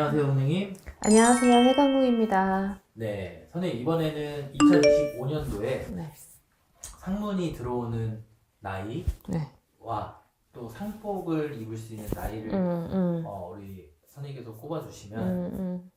안녕하세요, 선생님. 안녕하세요, 해강국입니다. 네, 선생님 이번에는 2025년도에 네. 상문이 들어오는 나이와 네. 또 상복을 입을 수 있는 나이를 우리 선생님께서 꼽아주시면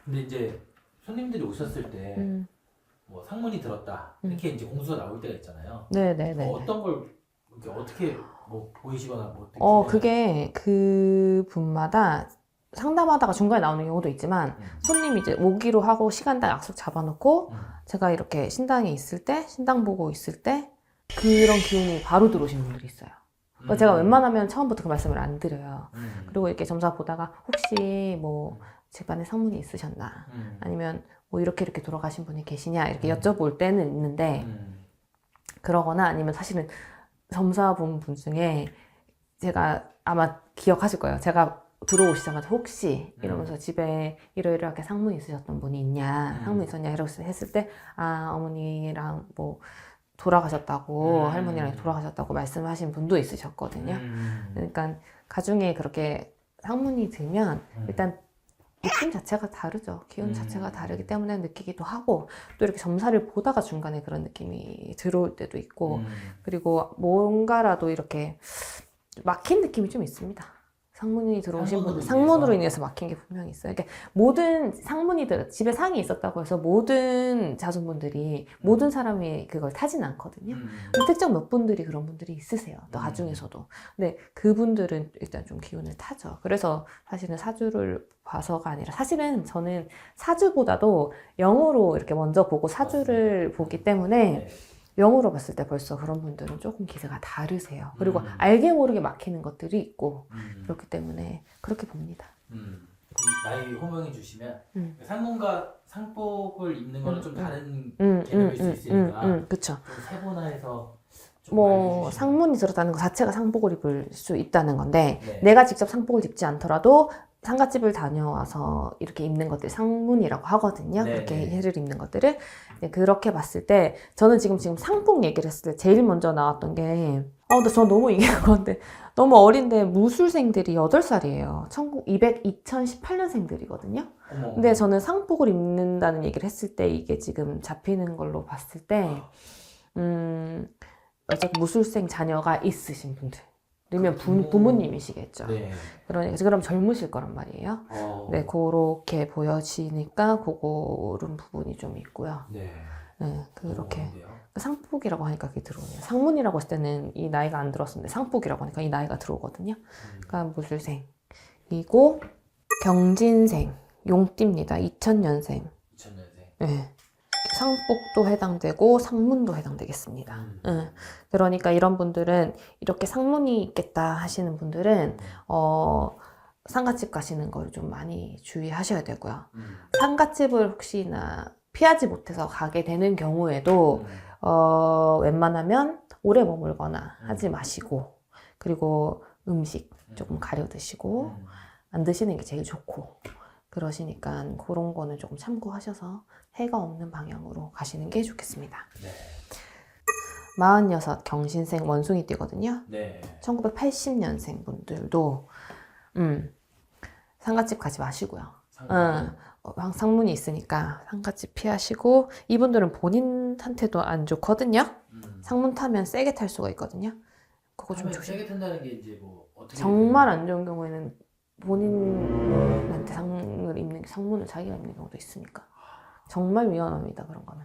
근데 이제 손님들이 오셨을 때 뭐 상문이 들었다 이렇게 이제 공수가 나올 때가 있잖아요. 네네네. 어떤 걸 이렇게 어떻게 뭐 보이시거나 뭐 어떻게 그게 그 분마다 상담하다가 중간에 나오는 경우도 있지만 손님이 이제 오기로 하고 시간당 약속 잡아놓고 제가 이렇게 신당에 있을 때, 신당 보고 있을 때 그런 기운이 바로 들어오시는 분들이 있어요. 그러니까 제가 웬만하면 처음부터 그 말씀을 안 드려요. 그리고 이렇게 점사 보다가 혹시 뭐 집안에 상문이 있으셨나 아니면 뭐 이렇게 돌아가신 분이 계시냐 이렇게 여쭤볼 때는 있는데 그러거나 아니면 사실은 점사 본 분 중에 제가 아마 기억하실 거예요. 제가 들어오시자마자 혹시 이러면서 집에 이러이러하게 상문이 있으셨던 분이 있냐 상문 있었냐 이러고 했을 때 어머니랑 뭐 돌아가셨다고 할머니랑 돌아가셨다고 말씀하신 분도 있으셨거든요. 그러니까 가중에 그렇게 상문이 들면 일단 느낌 자체가 다르죠. 기운 자체가 다르기 때문에 느끼기도 하고 또 이렇게 점사를 보다가 중간에 그런 느낌이 들어올 때도 있고 그리고 뭔가라도 이렇게 막힌 느낌이 좀 있습니다. 상문이 들어오신 분들 상문으로 인해서 막힌 게 분명히 있어요. 그러니까 모든 상문이 집에 상이 있었다고 해서 모든 자손분들이 모든 사람이 그걸 타진 않거든요. 특정 몇 분들이 그런 분들이 있으세요. 또 가중에서도. 근데 그분들은 일단 좀 기운을 타죠. 그래서 사실은 사주를 봐서가 아니라 사실은 저는 사주보다도 영으로 이렇게 먼저 보고 사주를 보기 때문에 영으로 봤을 때 벌써 그런 분들은 조금 기세가 다르세요. 그리고 알게 모르게 막히는 것들이 있고 그렇기 때문에 그렇게 봅니다. 나이 호명해 주시면 상문과 상복을 입는 거는 좀 다른 개념일 수 있으니까 그쵸. 좀 세분화해서 뭐 상문이 들었다는 것 자체가 상복을 입을 수 있다는 건데 네. 내가 직접 상복을 입지 않더라도 상갓집을 다녀와서 이렇게 입는 것들 상문이라고 하거든요. 네. 그렇게 해를 입는 것들을 그렇게 봤을 때 저는 지금 상복 얘기를 했을 때 제일 먼저 나왔던 게 근데 저 너무 이게 그건데 너무 어린데 무술생들이 8살이에요. 2018년생들이거든요. 근데 저는 상복을 입는다는 얘기를 했을 때 이게 지금 잡히는 걸로 봤을 때 어차피 무술생 자녀가 있으신 분들 아니면 부모님이시겠죠. 네. 그러니까 그럼 젊으실 거란 말이에요. 네, 그렇게 보여지니까 그런 부분이 좀 있고요. 네. 네, 그렇게 상복이라고 하니까 그게 들어오네요. 상문이라고 했을 때는 이 나이가 안 들었었는데 상복이라고 하니까 이 나이가 들어오거든요. 그러니까 무술생이고 경진생, 용띠입니다. 2000년생. 2000년생. 네. 상복도 해당되고 상문도 해당되겠습니다. 그러니까 이런 분들은 이렇게 상문이 있겠다 하시는 분들은 상갓집 가시는 걸 좀 많이 주의하셔야 되고요. 상갓집을 혹시나 피하지 못해서 가게 되는 경우에도 웬만하면 오래 머물거나 하지 마시고 그리고 음식 조금 가려 드시고 안 드시는 게 제일 좋고 그러시니까 그런 거는 조금 참고하셔서 해가 없는 방향으로 가시는 게 좋겠습니다. 네. 46 경신생 원숭이띠거든요. 네. 1980년생 분들도 상갓집 가지 마시고요. 상문이 있으니까 상갓집 피하시고 이분들은 본인한테도 안 좋거든요. 상문 타면 세게 탈 수가 있거든요. 그거 좀 조심. 세게 탄다는 게 이제 뭐 어떻게 정말 안 좋은 경우에는 본인한테 상문을 자기가 입는 경우도 있으니까 정말 위험합니다. 그런 거는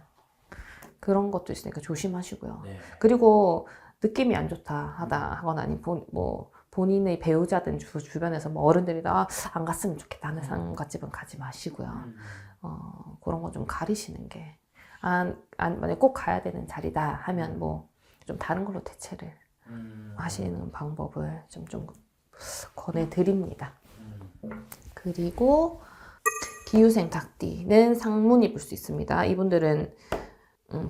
그런 것도 있으니까 조심하시고요. 네. 그리고 느낌이 안 좋다 하거나 아니 본인의 배우자든 주변에서 뭐 어른들이 안 갔으면 좋겠다 하는 상갓집은 가지 마시고요. 그런 거 좀 가리시는 게 만약 꼭 가야 되는 자리다 하면 뭐 좀 다른 걸로 대체를 하시는 방법을 좀 권해드립니다. 그리고 기유생 닭띠는 상문 입을 수 있습니다. 이분들은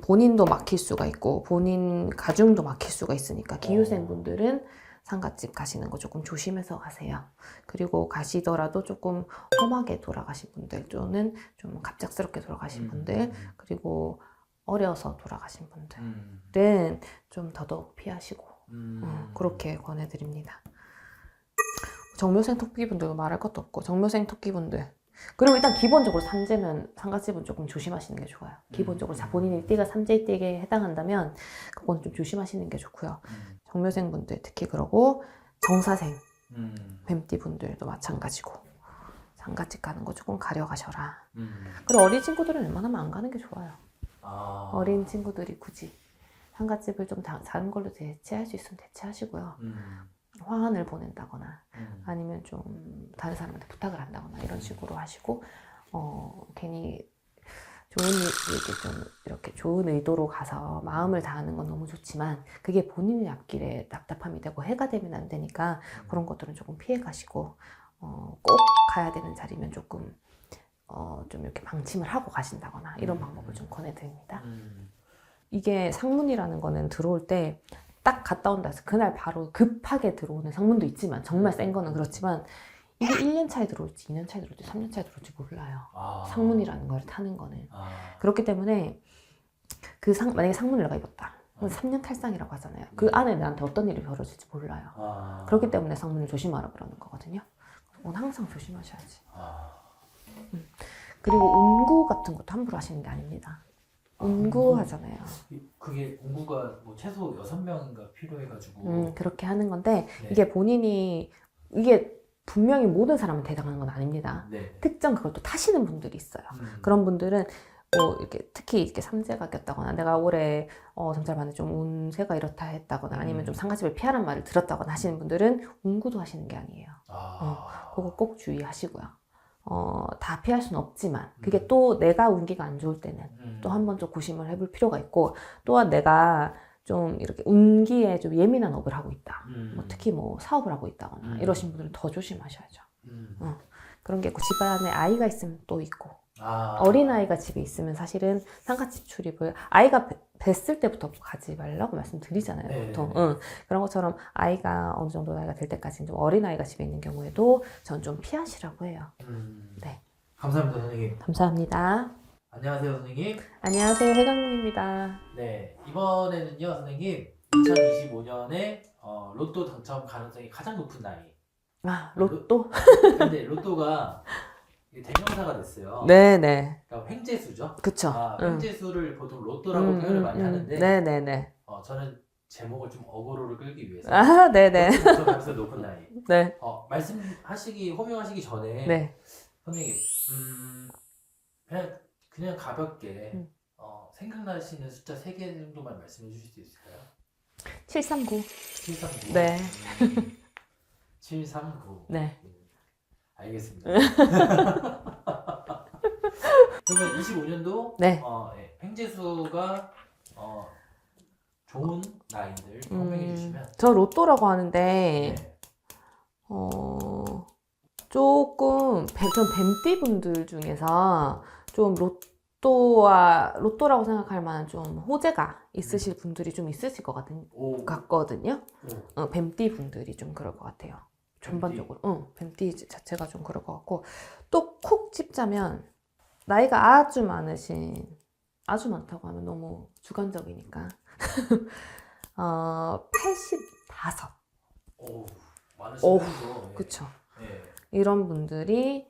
본인도 막힐 수가 있고 본인 가중도 막힐 수가 있으니까 기유생 분들은 상갓집 가시는 거 조금 조심해서 가세요. 그리고 가시더라도 조금 험하게 돌아가신 분들 또는 좀 갑작스럽게 돌아가신 분들 그리고 어려서 돌아가신 분들은 좀 더더욱 피하시고 그렇게 권해드립니다. 정묘생 토끼분들도 말할 것도 없고 정묘생 토끼분들 그리고 일단 기본적으로 삼재면 상갓집은 조금 조심하시는 게 좋아요. 기본적으로 본인이 띠가 삼재띠에 해당한다면 그건 좀 조심하시는 게 좋고요. 정묘생분들 특히 그러고 정사생 뱀띠분들도 마찬가지고 상갓집 가는 거 조금 가려가셔라. 그리고 어린 친구들은 웬만하면 안 가는 게 좋아요. 어린 친구들이 굳이 상갓집을 좀 다른 걸로 대체할 수 있으면 대체하시고요. 화환을 보낸다거나 아니면 좀 다른 사람한테 부탁을 한다거나 이런 식으로 하시고 괜히 이렇게 좋은 의도로 가서 마음을 다하는 건 너무 좋지만 그게 본인의 앞길에 답답함이 되고 해가 되면 안 되니까 그런 것들은 조금 피해 가시고 꼭 가야 되는 자리면 조금 좀 이렇게 방침을 하고 가신다거나 이런 방법을 좀 권해드립니다. 이게 상문이라는 거는 들어올 때 딱 갔다 온다 해서 그날 바로 급하게 들어오는 상문도 있지만 정말 센 거는 그렇지만 이게 1년 차에 들어올지 2년 차에 들어올지 3년 차에 들어올지 몰라요. 상문이라는 걸 타는 거는. 그렇기 때문에 만약에 상문을 내가 입었다. 그럼 3년 탈상이라고 하잖아요. 그 안에 나한테 어떤 일이 벌어질지 몰라요. 그렇기 때문에 상문을 조심하라 그러는 거거든요. 그건 항상 조심하셔야지. 그리고 운구 같은 것도 함부로 하시는 게 아닙니다. 운구 하잖아요. 그게 운구가 뭐 최소 6명인가 필요해가지고 그렇게 하는 건데 네. 이게 분명히 모든 사람한테 해당하는 건 아닙니다. 네. 특정 그걸 또 타시는 분들이 있어요. 그런 분들은 뭐 이렇게 특히 이렇게 삼재가 꼈다거나 내가 올해 점잘 봤는데 좀 운세가 이렇다 했다거나 아니면 좀 상가집을 피하란 말을 들었다거나 하시는 분들은 운구도 하시는 게 아니에요. 그거 꼭 주의하시고요. 다 피할 수는 없지만 그게 또 내가 운기가 안 좋을 때는 또 한 번 좀 고심을 해볼 필요가 있고 또한 내가 좀 이렇게 운기에 좀 예민한 업을 하고 있다. 뭐 특히 뭐 사업을 하고 있다거나 이러신 분들은 더 조심하셔야죠. 그런 게 있고 집안에 아이가 있으면 또 있고 어린아이가 집에 있으면 사실은 상갓집 출입을 아이가 뵀을 때부터 가지 말라고 말씀드리잖아요. 네. 보통. 그런 것처럼 아이가 어느 정도 나이가 될 때까지 좀 어린아이가 집에 있는 경우에도 전 좀 피하시라고 해요. 네. 감사합니다 선생님. 감사합니다. 안녕하세요 선생님. 안녕하세요. 혜경님입니다. 네, 이번에는요 선생님 2025년에 로또 당첨 가능성이 가장 높은 나이. 로또? 근데 로또가 대명사가 됐어요. 네네. 그러니까 횡재수죠. 그쵸. 횡재수를 보통 로또라고 표현을 많이 하는데 네네네. 저는 제목을 좀 어그로를 끌기 위해서 네네. 로또 가능성이 높은 나이. 네. 호명하시기 전에 네. 선생님 그냥 가볍게 생각나시는 숫자 3개 정도만 말씀해 주실 수 있을까요? 739. 739. 네. 739. 네. 알겠습니다. 그러면 25년도 네. 횡재수가 좋은 나이들 설명해 주시면. 저 로또라고 하는데 네. 조금 전 뱀띠 분들 중에서 좀 로또라고 생각할 만한 좀 호재가 있으실 분들이 좀 있으실 것 같거든요. 뱀띠 분들이 좀 그럴 것 같아요. 전반적으로. 뱀띠 자체가 좀 그럴 것 같고 또 콕 집자면 나이가 아주 많다고 하면 너무 주관적이니까 85. 오, 많으시네요. 그쵸. 네. 이런 분들이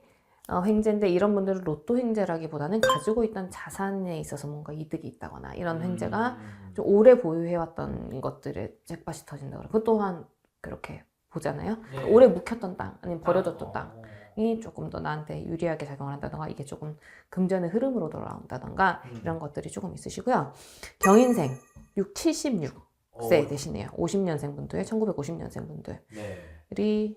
횡재인데 이런 분들은 로또 횡재라기보다는 가지고 있던 자산에 있어서 뭔가 이득이 있다거나 이런 횡재가 좀 오래 보유해왔던 것들에 잭팟이 터진다거나 그것 또한 그렇게 보잖아요. 네. 오래 묵혔던 땅 아니면 버려뒀던 땅이 조금 더 나한테 유리하게 작용을 한다던가 이게 조금 금전의 흐름으로 돌아온다던가 이런 것들이 조금 있으시고요. 경인생 76세 되시네요. 50년생 분들, 1950년생 분들이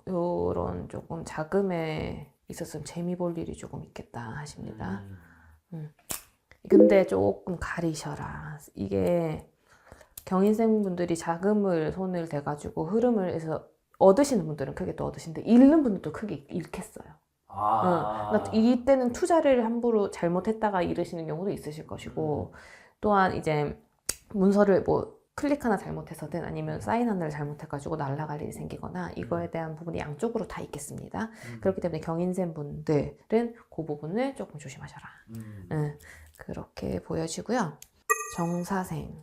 요런 조금 자금에 있어서 재미 볼 일이 조금 있겠다 하십니다. 근데 조금 가리셔라. 이게 경인생 분들이 자금을 손을 대가지고 흐름을 해서 얻으시는 분들은 크게 또 얻으시는데 잃는 분들도 크게 잃겠어요. 그러니까 이때는 투자를 함부로 잘못했다가 잃으시는 경우도 있으실 것이고 또한 이제 문서를 뭐 클릭 하나 잘못해서든 아니면 사인 하나를 잘못해가지고 날아갈 일이 생기거나 이거에 대한 부분이 양쪽으로 다 있겠습니다. 그렇기 때문에 경인생 분들은 그 부분을 조금 조심하셔라. 그렇게 보여지고요. 정사생.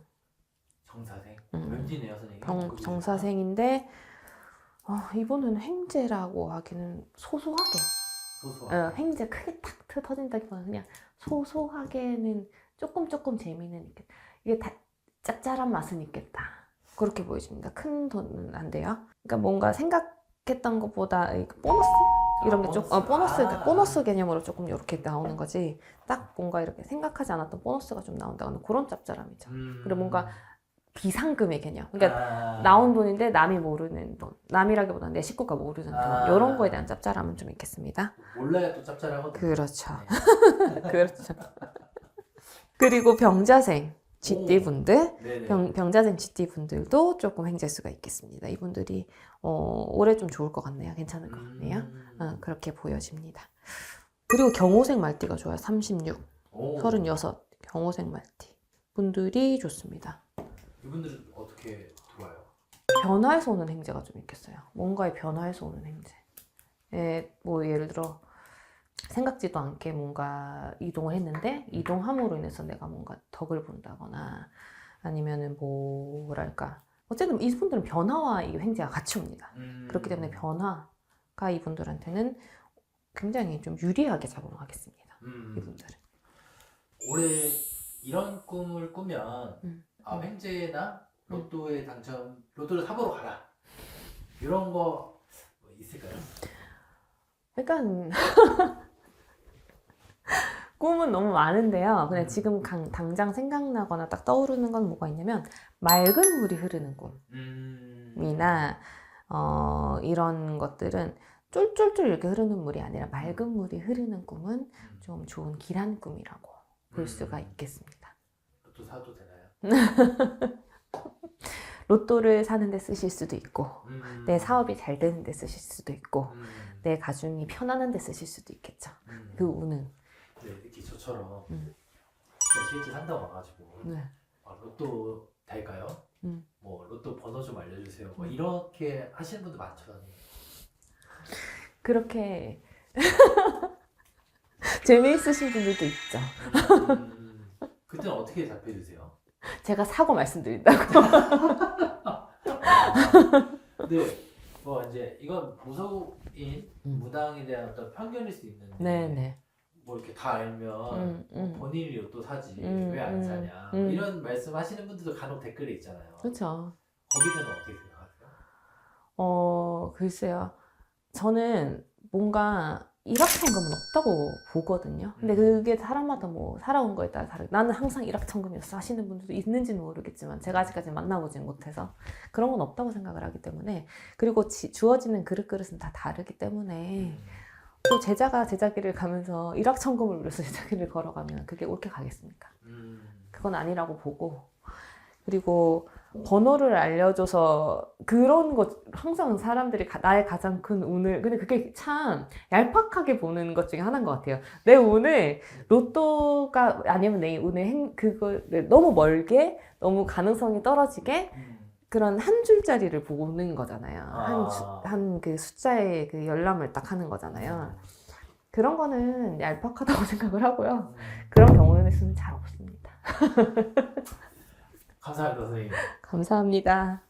왠지네요 선생님. 정사생인데 이분은 횡재라고 하기는 소소하게 소소하게. 횡재 크게 탁 터진다기보다 그냥 소소하게는 조금 재미는 있겠다. 이게 다 짭짤한 맛은 있겠다. 그렇게 보여집니다. 큰 돈은 안 돼요. 그러니까 뭔가 생각했던 것보다 보너스 이런 게 조금 보너스 개념으로 조금 이렇게 나오는 거지. 딱 뭔가 이렇게 생각하지 않았던 보너스가 좀 나온다거나 그런 짭짤함이죠. 그리고 뭔가 비상금의 개념. 그러니까 나온 돈인데 남이 모르는 돈. 남이라기보다는 내 식구가 모르는 돈. 이런 거에 대한 짭짤함은 좀 있겠습니다. 몰라야 또 짭짤하거든요. 그렇죠. 그렇죠. 그리고 병자생 GT 분들, 병자생 GT 분들도 조금 횡재수가 있겠습니다. 이분들이 올해 좀 좋을 것 같네요. 괜찮을 것 같네요. 그렇게 보여집니다. 그리고 경호생 말띠가 좋아요. 36, 36 경호생 말띠 분들이 좋습니다. 이분들은 어떻게 들어와요? 변화에서 오는 행재가 좀 있겠어요. 뭔가의 변화에서 오는 행재. 뭐 예를 들어 생각지도 않게 뭔가 이동을 했는데 이동함으로 인해서 내가 뭔가 덕을 본다거나 아니면은 뭐랄까 어쨌든 이분들은 변화와 이 횡재가 같이 옵니다. 그렇기 때문에 변화가 이분들한테는 굉장히 좀 유리하게 작용하겠습니다. 이분들은 올해 이런 꿈을 꾸면 횡재나 로또에 당첨, 로또를 사보러 가라 이런 거 있을까요? 약간 꿈은 너무 많은데요. 그냥 지금 당장 생각나거나 딱 떠오르는 건 뭐가 있냐면 맑은 물이 흐르는 꿈이나 이런 것들은 쫄쫄쫄 이렇게 흐르는 물이 아니라 맑은 물이 흐르는 꿈은 좀 좋은 길한 꿈이라고 볼 수가 있겠습니다. 로또 사도 되나요? 로또를 사는 데 쓰실 수도 있고 내 사업이 잘 되는 데 쓰실 수도 있고 내 가중이 편안한 데 쓰실 수도 있겠죠. 그 운은. 네, 이렇게 저처럼 제가 실제 상담 와가지고 로또 될까요? 뭐 로또 번호 좀 알려주세요. 뭐 이렇게 하시는 분들 많죠. 그렇게 재미있으신 분들도 있죠. 그때는 어떻게 답해주세요? 제가 사고 말씀드린다고. 네, 뭐 이제 이건 무속인 무당에 대한 어떤 편견일 수 있는데 네네. 뭐 이렇게 다 알면 본인이 로또 사지 왜 안 사냐 이런 말씀하시는 분들도 간혹 댓글에 있잖아요. 그렇죠. 거기에 대해서 어떻게 생각하세요? 글쎄요. 저는 뭔가 일확천금은 없다고 보거든요. 근데 그게 사람마다 뭐 살아온 거에 따라 다르고 나는 항상 일확천금이었어 하시는 분들도 있는지는 모르겠지만 제가 아직까지 만나보진 못해서 그런 건 없다고 생각을 하기 때문에 그리고 주어지는 그릇은 다 다르기 때문에 또 제자가 제자길을 가면서 일확천금을 누려서 제자길을 걸어가면 그게 옳게 가겠습니까? 그건 아니라고 보고 그리고 번호를 알려줘서 그런 것 항상 사람들이 나의 가장 큰 운을 근데 그게 참 얄팍하게 보는 것 중에 하나인 것 같아요. 내 운을 로또가 아니면 내 운을 그걸 너무 멀게 너무 가능성이 떨어지게 그런 한 줄짜리를 보는 거잖아요. 한 그 숫자의 그 열람을 딱 하는 거잖아요. 그런 거는 얄팍하다고 생각을 하고요. 그런 경우는 잘 없습니다. 감사합니다, 선생님. 감사합니다.